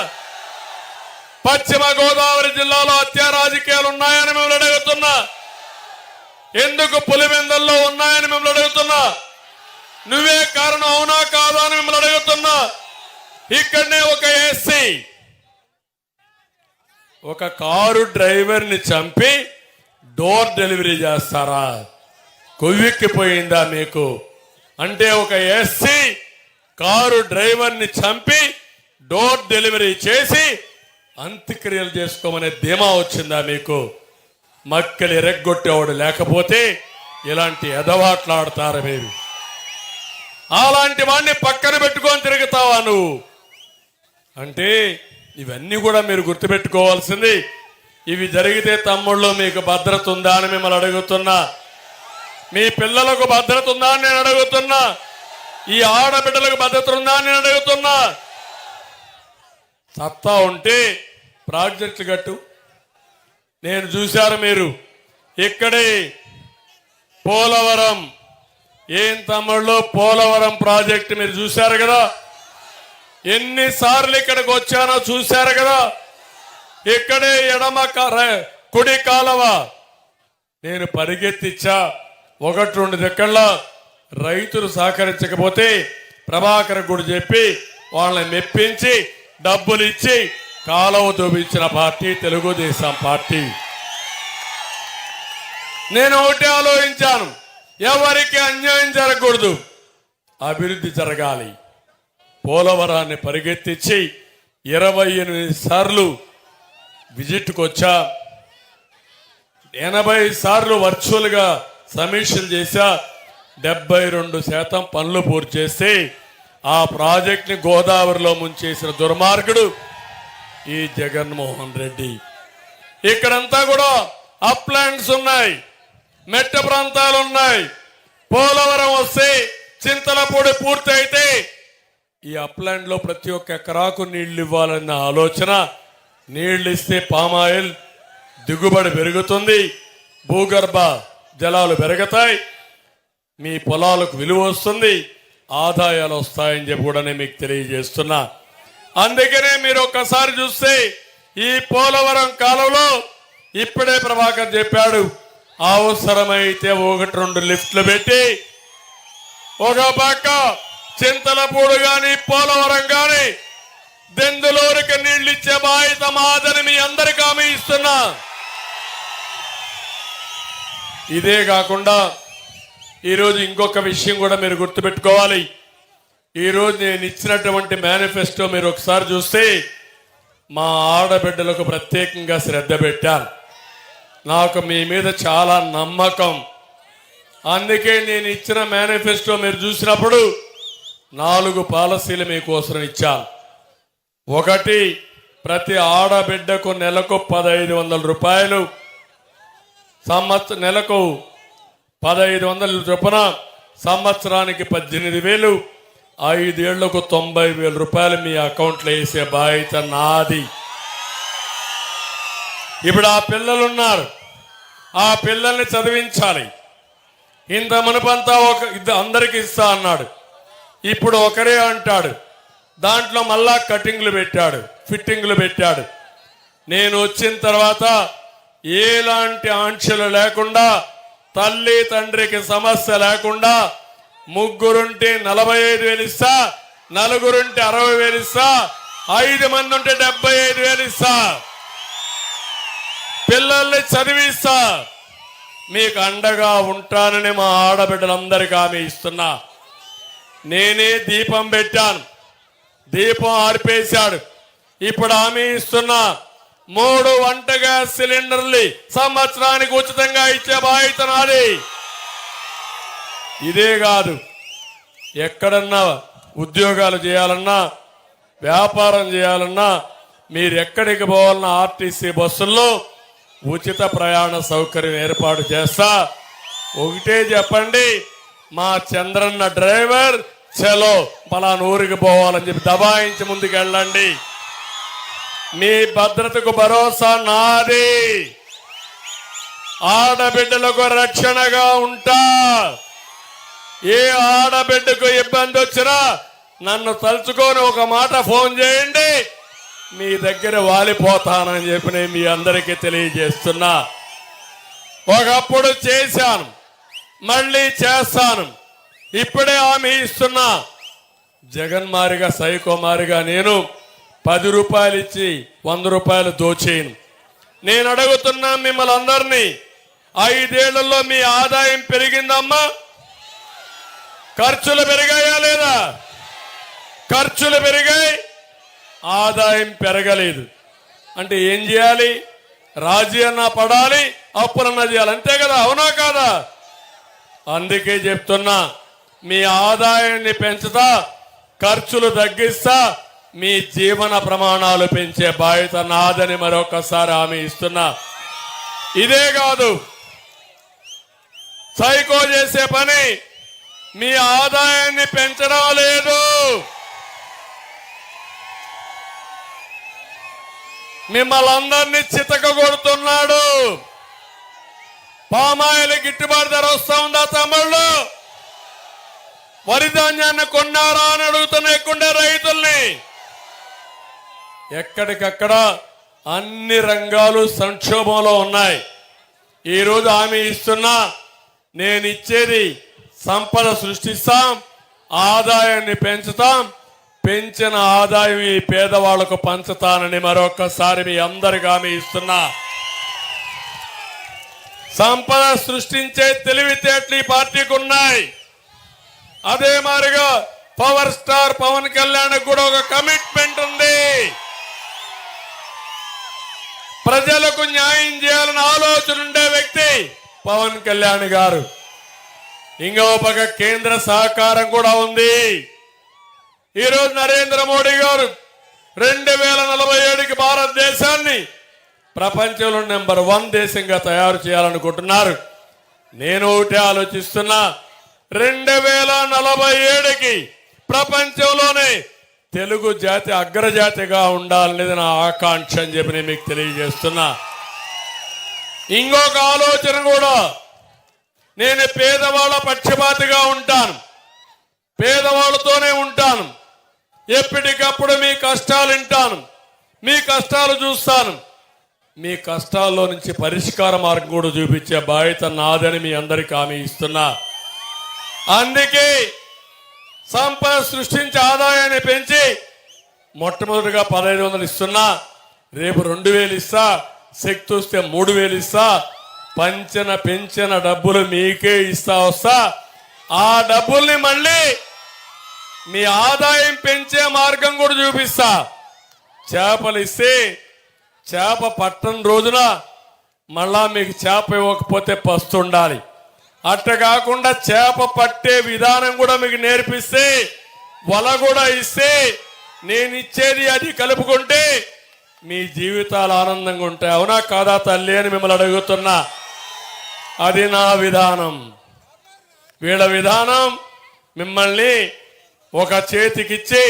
పశ్చిమ గోదావరి జిల్లాలో హత్యా రాజకీయాలు ఉన్నాయని మిమ్మల్ని అడుగుతున్నా. ఎందుకు పులివెందల్లో ఉన్నాయని మిమ్మల్ని అడుగుతున్నా. నువ్వే కారణం అవునా కాదా అని మిమ్మల్ని అడుగుతున్నా. ఇక్కడనే ఒక ఎస్సీ ఒక కారు డ్రైవర్ని చంపి డోర్ డెలివరీ చేస్తారా? కొవ్వెక్కిపోయిందా మీకు? అంటే ఒక ఎస్సీ కారు డ్రైవర్ని చంపి డోర్ డెలివరీ చేసి అంత్యక్రియలు చేసుకోమనే ధీమా వచ్చిందా మీకు? మక్కలు ఎరగొట్టేవాడు లేకపోతే ఇలాంటి ఎదవాట్లాడతారు మీరు. అలాంటి వాడిని పక్కన పెట్టుకొని తిరుగుతావా నువ్వు? అంటే ఇవన్నీ కూడా మీరు గుర్తుపెట్టుకోవాల్సింది. ఇవి జరిగితే తమ్ముళ్ళు మీకు భద్రత ఉందా అని మిమ్మల్ని అడుగుతున్నా. మీ పిల్లలకు భద్రత ఉందా అని నేను అడుగుతున్నా. ఈ ఆడబిడ్డలకు భద్రత ఉందా అని నేను అడుగుతున్నా. సత్తా ఉంటే ప్రాజెక్టులు కట్టు. నేను చూశారు మీరు ఇక్కడే పోలవరం, ఏం తమ్ముళ్ళు పోలవరం ప్రాజెక్టు మీరు చూశారు కదా. ఎన్నిసార్లు ఇక్కడికి వచ్చానో చూశారు కదా. ఇక్కడే ఎడమ కుడి కాలవ నేను పరిగెత్తిచ్చా. 1-2 దిక్కల్లో రైతులు సహకరించకపోతే ప్రభాకర్ గుడి చెప్పి వాళ్ళని మెప్పించి డబ్బులు ఇచ్చి కాలువ తవ్వించిన పార్టీ తెలుగుదేశం పార్టీ. నేను ఒకటి ఆలోచించాను, ఎవరికి అన్యాయం జరగకూడదు, అభివృద్ధి జరగాలి. పోలవరాన్ని పరిగెత్తించి 28 సార్లు విజిట్కి వచ్చా. 80 సార్లు వర్చువల్గా సమీక్షలు చేశా. 72% పనులు పూర్తి చేస్తే ఆ ప్రాజెక్ట్ని గోదావరిలో ముంచేసిన దుర్మార్గుడు ఈ జగన్మోహన్ రెడ్డి. ఇక్కడంతా కూడా అప్లాండ్స్ ఉన్నాయి, మెట్ట ప్రాంతాలు ఉన్నాయి. పోలవరం వస్తే చింతలపూడి పూర్తి అయితే ఈ అప్లాండ్ లో ప్రతి ఒక్క ఎకరాకు నీళ్లు ఇవ్వాలన్న ఆలోచన. నీళ్లు ఇస్తే పామాయిల్ దిగుబడి పెరుగుతుంది, భూగర్భ జలాలు పెరుగుతాయి, మీ పొలాలకు విలువ వస్తుంది, ఆదాయాలు వస్తాయని చెప్పి కూడా నేను మీకు తెలియజేస్తున్నా. అందుకనే మీరు ఒక్కసారి చూస్తే ఈ పోలవరం కాలంలో ఇప్పుడే ప్రభాకర్ చెప్పాడు, అవసరమైతే 1-2 లిఫ్ట్లు పెట్టి ఒక పక్క చింతలపూడు గాని పోలవరం గాని దెందులూరుకి నీళ్లు ఇచ్చే బాధ్యత మాదని మీ అందరికీ హామీ ఇస్తున్నా. ఇదే కాకుండా ఈరోజు ఇంకొక విషయం కూడా మీరు గుర్తుపెట్టుకోవాలి. ఈరోజు నేను ఇచ్చినటువంటి మేనిఫెస్టో మీరు ఒకసారి చూస్తే మా ఆడబిడ్డలకు ప్రత్యేకంగా శ్రద్ధ పెట్టాను. నాకు మీ మీద చాలా నమ్మకం. అందుకే నేను ఇచ్చిన మేనిఫెస్టో మీరు చూసినప్పుడు 4 పాలసీలు మీకోసం ఇచ్చాను. ఒకటి, ప్రతి ఆడబిడ్డకు నెలకు 1500 రూపాయలు, నెలకు 1500 చొప్పున, సంవత్సరానికి 18,000, 5 ఏళ్లకు 90,000 రూపాయలు మీ అకౌంట్లో వేసే బాధ్యత నాది. ఇప్పుడు ఆ పిల్లలున్నారు, ఆ పిల్లల్ని చదివించాలి. ఇంత మునుపంతా అందరికి ఇస్తా అన్నాడు, ఇప్పుడు ఒకరే అంటాడు. దాంట్లో మళ్ళా కటింగ్లు పెట్టాడు, ఫిట్టింగ్లు పెట్టాడు. నేను వచ్చిన తర్వాత ఎలాంటి ఆంక్షలు లేకుండా, తల్లి తండ్రికి సమస్య లేకుండా, 3 ఉంటే 45,000 ఇస్తా, 4 ఉంటే 60,000 ఇస్తా, 5 మంది ఉంటే 75,000 ఇస్తా, పిల్లల్ని చదివిస్తా, మీకు అండగా ఉంటానని మా ఆడబిడ్డలందరికీ హామీ ఇస్తున్నా. నేనే దీపం పెట్టాను, దీపం ఆర్పేశాడు. ఇప్పుడు హామీ ఇస్తున్నా, 3 వంట గ్యాస్ సిలిండర్లు సంవత్సరానికి ఉచితంగా ఇచ్చే బాధ్యత నాది. ఇదే కాదు, ఎక్కడన్నా ఉద్యోగాలు చేయాలన్నా, వ్యాపారం చేయాలన్నా, మీరు ఎక్కడికి పోవాలన్నా ఆర్టీసీ బస్సుల్లో ఉచిత ప్రయాణ సౌకర్యం ఏర్పాటు చేస్తా. ఒకటే చెప్పండి, మా చంద్రన్న డ్రైవర్ చలో పలానా ఊరికి పోవాలని చెప్పి దబాయించి ముందుకు వెళ్ళండి. మీ భద్రతకు భరోసా నాది. ఆడబిడ్డలకు రక్షణగా ఉంటా. ఏ ఆడబిడ్డకు ఇబ్బంది వచ్చినా నన్ను తలుచుకొని ఒక మాట ఫోన్ చేయండి, మీ దగ్గర వాలిపోతానని చెప్పి నేను మీ అందరికీ తెలియజేస్తున్నా. ఒకప్పుడు చేశాను, మళ్ళీ చేస్తాను. ఇప్పుడే హామీ ఇస్తున్నా. జగన్ మారిగా సైకో మారిగా నేను 10 రూపాయలు ఇచ్చి 100 రూపాయలు దోచేయను. నేను అడుగుతున్నా మిమ్మల్ని అందరినీ, 5 ఏళ్లలో మీ ఆదాయం పెరిగిందమ్మా? ఖర్చులు పెరిగాయా లేదా? ఖర్చులు పెరిగాయి, ఆదాయం పెరగలేదు. అంటే ఏం చేయాలి? రాజీ అన్నా పడాలి, అప్పులన్నా చేయాలి. అంతే కదా, అవునా కాదా? అందుకే చెప్తున్నా, మీ ఆదాయాన్ని పెంచుతా, ఖర్చులు తగ్గిస్తా, మీ జీవన ప్రమాణాలు పెంచే బాధ్యత నాదని మరొకసారి హామీ ఇస్తున్నా. ఇదే కాదు, సైకో చేసే పని మీ ఆదాయాన్ని పెంచడం లేదు, మిమ్మల్ని అందరినీ చితక కొడుతున్నాడు. పామాయిల్ గిట్టుబాటు ధర వస్తా ఉందా తమ్ముళ్ళు? వరి ధాన్యాన్ని కొన్నారా అని అడుగుతున్నా రైతుల్ని. ఎక్కడికక్కడ అన్ని రంగాలు సంక్షోభంలో ఉన్నాయి. ఈరోజు హామీ ఇస్తున్నా, నేను ఇచ్చేది సంపద సృష్టిస్తాం, ఆదాయాన్ని పెంచుతాం, పెంచిన ఆదాయం ఈ పేదవాళ్లకు పంచుతానని మరొకసారి మీ అందరికి హామీ ఇస్తున్నా. సంపద సృష్టించే తెలివితేటలు ఈ పార్టీకి ఉన్నాయి. అదే మాదిరిగా పవర్ స్టార్ పవన్ కళ్యాణ్ కూడా ఒక కమిట్మెంట్ ఉంది. ప్రజలకు న్యాయం చేయాలని ఆలోచన ఉండే వ్యక్తి పవన్ కళ్యాణ్ గారు. ఇంకో పక్క కేంద్ర సహకారం కూడా ఉంది. ఈరోజు నరేంద్ర మోడీ గారు 2047కి భారతదేశాన్ని ప్రపంచంలో నెంబర్ 1 దేశంగా తయారు చేయాలనుకుంటున్నారు. నేను ఒకటే ఆలోచిస్తున్నా, 2047కి ప్రపంచంలోనే తెలుగు జాతి అగ్రజాతిగా ఉండాలనేది నా ఆకాంక్ష అని చెప్పి నేను మీకు తెలియజేస్తున్నా. ఇంకొక ఆలోచన కూడా, నేను పేదవాళ్ళ పక్షపాతిగా ఉంటాను, పేదవాళ్ళతోనే ఉంటాను. ఎప్పటికప్పుడు మీ కష్టాలు వింటాను, మీ కష్టాలు చూస్తాను. మీ కష్టాల్లో నుంచి పరిష్కార మార్గం కూడా చూపించే బాధ్యత నాదని మీ అందరికీ హామీ ఇస్తున్నా. అందుకే సంపద సృష్టించి ఆదాయాన్ని పెంచి మొట్టమొదటిగా 1500 ఇస్తున్నా, రేపు 2000 ఇస్తా, శక్తి వస్తే 3000 ఇస్తా. పెంచిన డబ్బులు మీకే ఇస్తా వస్తా. ఆ డబ్బుల్ని మళ్ళీ మీ ఆదాయం పెంచే మార్గం కూడా చూపిస్తా. చేపలు ఇస్తే చేప పట్టని రోజున మళ్ళా మీకు చేప ఇవ్వకపోతే పస్తుండాలి. అట్ట కాకుండా చేప పట్టే విధానం కూడా మీకు నేర్పిస్తే, వల కూడా ఇస్తే, నేను ఇచ్చేది అది కలుపుకుంటే మీ జీవితాలు ఆనందంగా ఉంటాయి. అవునా కాదా తల్లి అని మిమ్మల్ని అడుగుతున్నా. అది నా విధానం. వీళ్ళ విధానం మిమ్మల్ని ఒక చేతికిచ్చి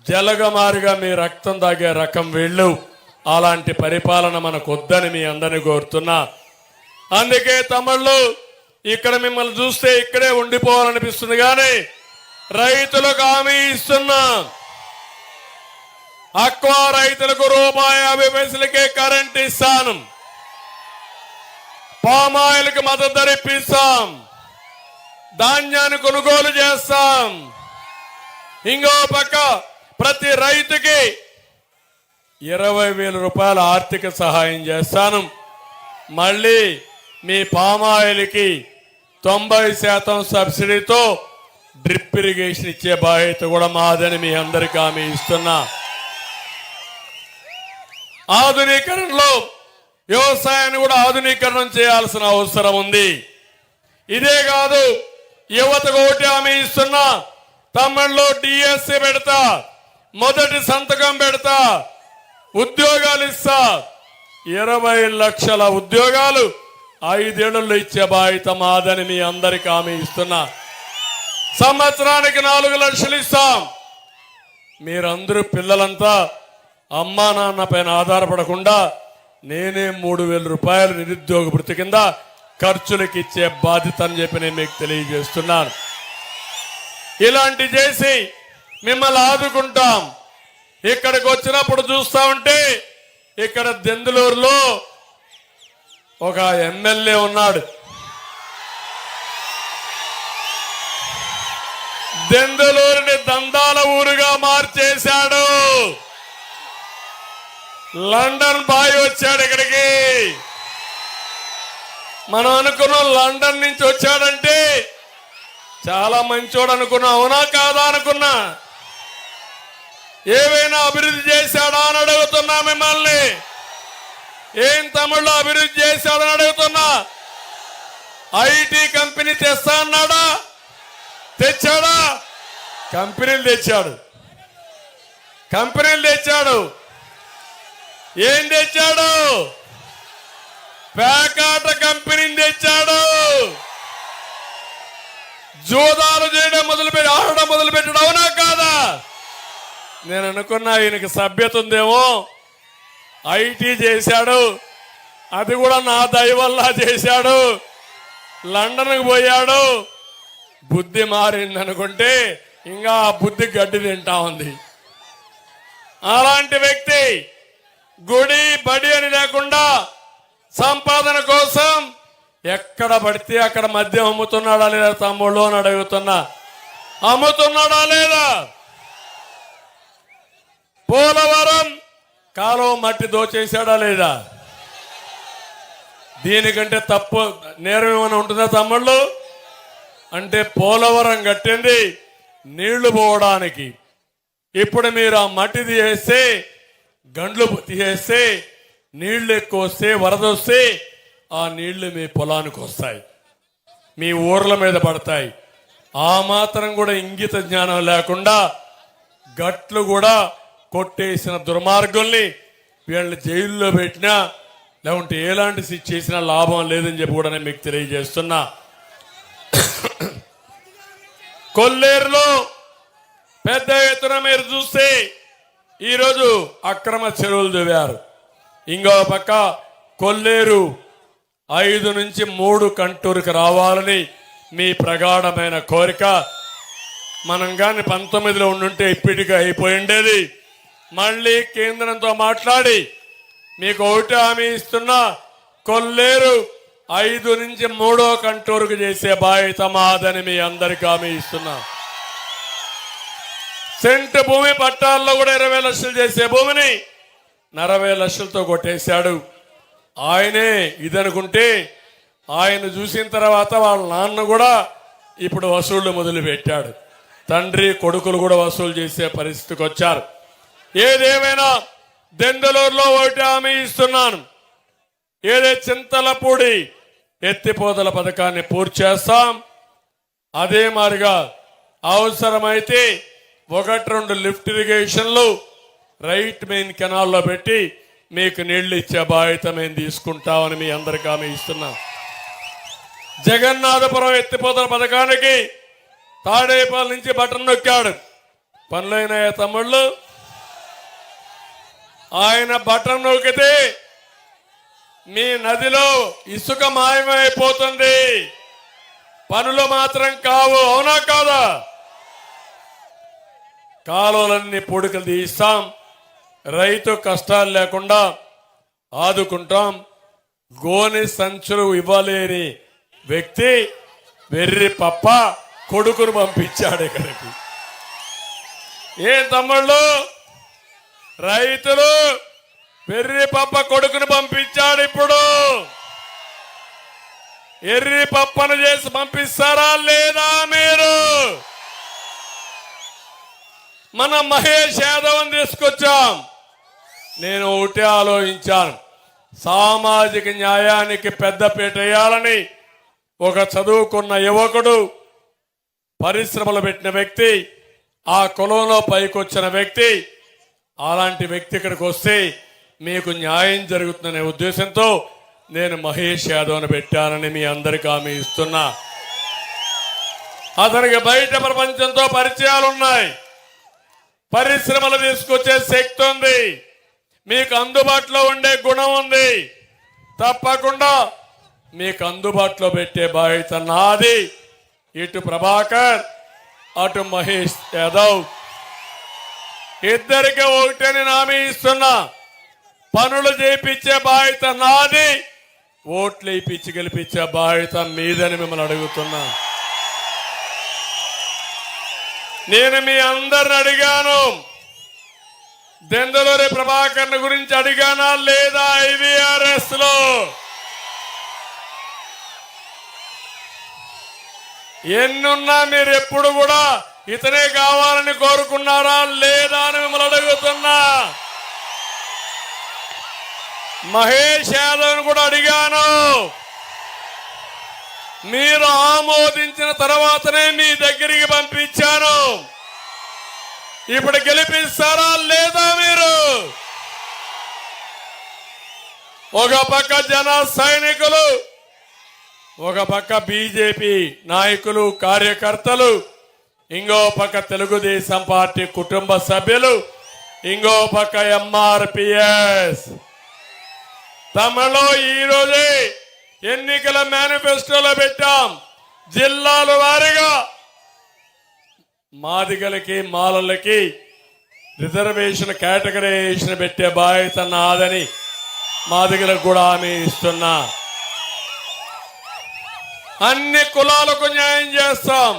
జలగమారిగా మీ రక్తం తాగే రకం వీళ్ళు. అలాంటి పరిపాలన మనకు వద్దని మీ అందరినీ కోరుతున్నా. అందుకే తమ్ముళ్ళు, ఇక్కడ మిమ్మల్ని చూస్తే ఇక్కడే ఉండిపోవాలనిపిస్తుంది, కానీ రైతులకు హామీ ఇస్తున్నా. అక్వా రైతులకు ₹50 కరెంట్ ఇస్తాను, పామాయిల్కి మద్దతు ధర ఇప్పిస్తాం, ధాన్యాన్ని కొనుగోలు చేస్తాం. ఇంకో పక్క ప్రతి రైతుకి 20,000 రూపాయల ఆర్థిక సహాయం చేస్తాను. మళ్ళీ మీ పామాయిల్కి 90% సబ్సిడీతో డ్రిప్ ఇరిగేషన్ ఇచ్చే బాధ్యత కూడా మాదని మీ అందరికీ హామీ ఇస్తున్నా. ఆధునీకరణలో వ్యవసాయాన్ని కూడా ఆధునీకరణం చేయాల్సిన అవసరం ఉంది. ఇదే కాదు, యువతకు ఒకటి హామీ ఇస్తున్నా. తమిళలో డిఎస్సి పెడతా, మొదటి సంతకం పెడతా, ఉద్యోగాలు ఇస్తా. 20 లక్షల ఉద్యోగాలు 5 ఏళ్లలో ఇచ్చే బాధ్యత మాదని మీ అందరికీ హామీ ఇస్తున్నా. సంవత్సరానికి 4 లక్షలు ఇస్తాం. మీరందరూ పిల్లలంతా అమ్మా నాన్న పైన ఆధారపడకుండా నేనే 3,000 రూపాయలు నిరుద్యోగ భృతి కింద ఖర్చులకు ఇచ్చే బాధ్యత అని చెప్పి నేను మీకు తెలియజేస్తున్నాను. ఇలాంటి చేసి మిమ్మల్ని ఆదుకుంటాం. ఇక్కడికి వచ్చినప్పుడు చూస్తా ఉంటే ఇక్కడ దెందులూరులో ఒక ఎమ్మెల్యే ఉన్నాడు. దెందులూరుని దందాల ఊరుగా మార్చేశాడు. లండన్ బాయ్ వచ్చాడు ఇక్కడికి. మనం అనుకున్నాం లండన్ నుంచి వచ్చాడంటే చాలా మంచోడు అనుకున్నా. అవునా కాదా అనుకున్నా. ఏవైనా అభివృద్ధి చేశాడా అని అడుగుతున్నా మిమ్మల్ని. ఏం తమిళలో అభివృద్ధి చేశాడని అడుగుతున్నా. ఐటీ కంపెనీ తెస్తా అన్నాడా? తెచ్చాడా? కంపెనీలు తెచ్చాడు. కంపెనీలు తెచ్చాడు. ఏం తెచ్చాడు? పేకాట కంపెనీని తెచ్చాడు. జూదాలు చేయడం మొదలుపెట్టి ఆడడం మొదలుపెట్టాడు. అవునా కాదా? నేను అనుకున్నా ఈయనకి సభ్యత ఉందేమో. ఐటీ చేశాడు. అది కూడా నా దయ వల్ల చేశాడు. లండన్కి పోయాడు. బుద్ధి మారింది అనుకుంటే ఇంకా ఆ బుద్ధి గడ్డి తింటా ఉంది. అలాంటి వ్యక్తి గుడి బడి అని లేకుండా సంపాదన కోసం ఎక్కడ పడితే అక్కడ మద్యం అమ్ముతున్నాడా లేదా తమ్ముళ్ళు అని అడుగుతున్నా. అమ్ముతున్నాడా లేదా? పోలవరం కాలువ మట్టి దోచేశాడా లేదా? దీనికంటే తప్పు నేరం ఏమైనా ఉంటుందా తమ్ముళ్ళు? అంటే పోలవరం కట్టింది నీళ్లు పోవడానికి. ఇప్పుడు మీరు ఆ మట్టి తీసేస్తే, గండ్లు తీసేస్తే, నీళ్లు ఎక్కువ వస్తే, వరద వస్తే ఆ నీళ్లు మీ పొలానికి వస్తాయి, మీ ఊర్ల మీద పడతాయి. ఆ మాత్రం కూడా ఇంగిత జ్ఞానం లేకుండా గట్లు కూడా కొట్టేసిన దుర్మార్గుల్ని వీళ్ళని జైల్లో పెట్టినా లేకుంటే ఎలాంటి శిక్ష చేసినా లాభం లేదని చెప్పి కూడా నేను మీకు తెలియజేస్తున్నా. కొల్లేరులో పెద్ద ఎత్తున మీరు చూస్తే ఈరోజు అక్రమ చెరువులు దువ్వారు. ఇంకో పక్క కొల్లేరు 5 నుంచి 3 కంటూరుకి రావాలని మీ ప్రగాఢమైన కోరిక. మనం కానీ 19లో ఉండుంటే ఇప్పటికీ అయిపోయి ఉండేది. మళ్ళీ కేంద్రంతో మాట్లాడి మీకు ఒకటి హామీ ఇస్తున్నా, కొల్లేరు 5 నుంచి 3వ కంటూరుకు చేసే బాధ్యత మాదని మీ అందరికీ హామీ ఇస్తున్నా. సెంటు భూమి పట్టాల్లో కూడా 20 లక్షలు చేసే భూమిని 40 లక్షలతో కొట్టేశాడు. ఆయనే ఇదనుకుంటే ఆయన చూసిన తర్వాత వాళ్ళ నాన్న కూడా ఇప్పుడు వసూళ్లు మొదలు పెట్టాడు. తండ్రి కొడుకులు కూడా వసూలు చేసే పరిస్థితికి వచ్చారు. ఏదేమైనా దెందులూరులో ఒకటి హామీ ఇస్తున్నాను. చింతలపూడి ఎత్తిపోతల పథకాన్ని పూర్తి చేస్తాం. అదే మాదిరిగా అవసరమైతే 1-2 లిఫ్ట్ ఇరిగేషన్లు రైట్ మెయిన్ కెనాల్లో పెట్టి మీకు నీళ్లు ఇచ్చే బాధ్యత మేము తీసుకుంటామని మీ అందరికీ హామీ ఇస్తున్నాం. జగన్నాథపురం ఎత్తిపోతల పథకానికి తాడేపల్లి నుంచి బటన్ నొక్కాడు. పనులైనాయా తమ్ముళ్ళు? ఆయన బటన్ నొక్కితే మీ నదిలో ఇసుక మాయమైపోతుంది, పనులు మాత్రం కావు. అవునా కాదా? కాలువలన్నీ పూడికలు తీస్తాం, రైతు కష్టాలు లేకుండా ఆదుకుంటాం. గోని సంచులు ఇవ్వలేని వ్యక్తి వెర్రి పప్ప కొడుకును పంపించాడు ఇక్కడికి. ఏం తమ్ముళ్ళు, రైతులు వెర్రి పప్ప కొడుకును పంపించాడు. ఇప్పుడు ఎర్రి పప్పను చేసి పంపిస్తారా లేదా మీరు? మన మహేష్ యాదవ్ తీసుకొచ్చాం. నేను ఒకటే ఆలోచించాను, సామాజిక న్యాయానికి పెద్దపీట వేయాలని. ఒక చదువుకున్న యువకుడు, పరిశ్రమలు పెట్టిన వ్యక్తి, ఆ కులంలో పైకొచ్చిన వ్యక్తి, అలాంటి వ్యక్తి ఇక్కడికి వస్తే మీకు న్యాయం జరుగుతుందనే ఉద్దేశంతో నేను మహేష్ యాదవ్ని పెట్టానని మీ అందరికీ హామీ ఇస్తున్నా. అతనికి బయట ప్రపంచంతో పరిచయాలు ఉన్నాయి, పరిశ్రమలు తీసుకొచ్చే శక్తి ఉంది, మీకు అందుబాటులో ఉండే గుణం ఉంది. తప్పకుండా మీకు అందుబాటులో పెట్టే బాధ్యత నాది. ఇటు ప్రభాకర్, అటు మహేష్ యాదవ్ ఇద్దరికి ఒకటని హామీ ఇస్తున్నా. పనులు చేయించే బాధ్యత నాది. ఓట్లు ఇప్పించి గెలిపించే బాధ్యత మీదని మిమ్మల్ని అడుగుతున్నా. నేను మీ అందరిని అడిగాను, దెందలూరి ప్రభాకర్ గురించి అడిగానా లేదా? IVRS లో ఎన్నున్నా మీరు ఎప్పుడు కూడా ఇతనే కావాలని కోరుకున్నారా లేదా అని మిమ్మల్ని అడుగుతున్నా. మహేష్ యాదవ్ కూడా అడిగాను, మీరు ఆమోదించిన తర్వాతనే మీ దగ్గరికి పంపించాను. ఇప్పుడు గెలిపిస్తారా లేదా? మీరు ఒక పక్క జన సైనికులు, ఒక పక్క బీజేపీ నాయకులు కార్యకర్తలు, ఇంకో పక్క తెలుగుదేశం పార్టీ కుటుంబ సభ్యులు, ఇంకో పక్క MRPS. తమలో ఈరోజే ఎన్నికల మేనిఫెస్టోలో పెట్టాం, జిల్లాల వారీగా మాదిగలకి మాలలకి రిజర్వేషన్ కేటగరైజేషన్ పెట్టే బాధ్యత నాదని మాదిగలకు కూడా హామీ ఇస్తున్నా. అన్ని కులాలకు న్యాయం చేస్తాం,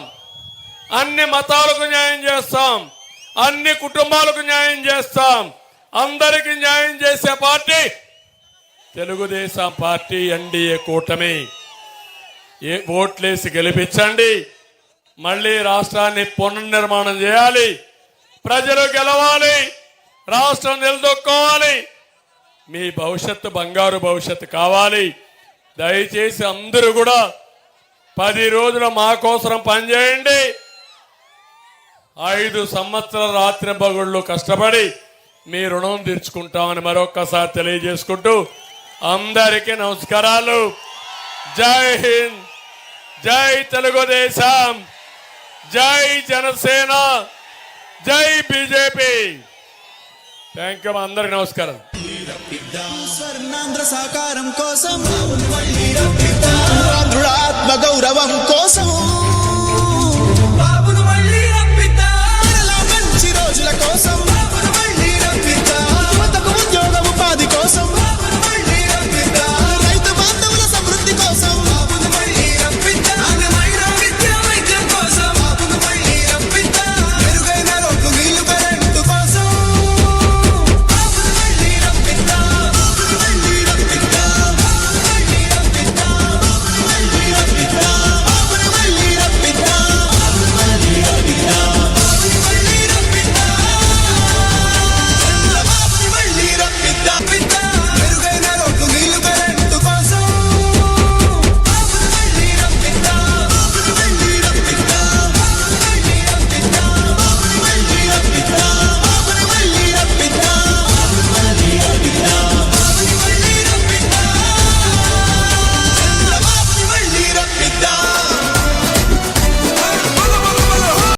అన్ని మతాలకు న్యాయం చేస్తాం, అన్ని కుటుంబాలకు న్యాయం చేస్తాం. అందరికీ న్యాయం చేసే పార్టీ తెలుగుదేశం పార్టీ, NDA కూటమి. ఓట్లేసి గెలిపించండి. మళ్ళీ రాష్ట్రాన్ని పునర్నిర్మాణం చేయాలి. ప్రజలు గెలవాలి, రాష్ట్రం నిలదొక్కోవాలి. మీ భవిష్యత్తు బంగారు భవిష్యత్తు కావాలి. దయచేసి అందరూ కూడా 10 రోజులు మా కోసం పనిచేయండి. 5 సంవత్సరాల రాత్రి పగళ్ళు కష్టపడి మీ రుణం తీర్చుకుంటామని మరొక్కసారి తెలియజేసుకుంటూ అందరికీ నమస్కారాలు. జై హింద్, జై తెలుగుదేశం, జై జనసేన, జై బీజేపీ. Thank you. అందరికి నమస్కారం. స్వర్ణాంధ్ర సాకారం కోసం ఆంధ్రుల ఆత్మ గౌరవం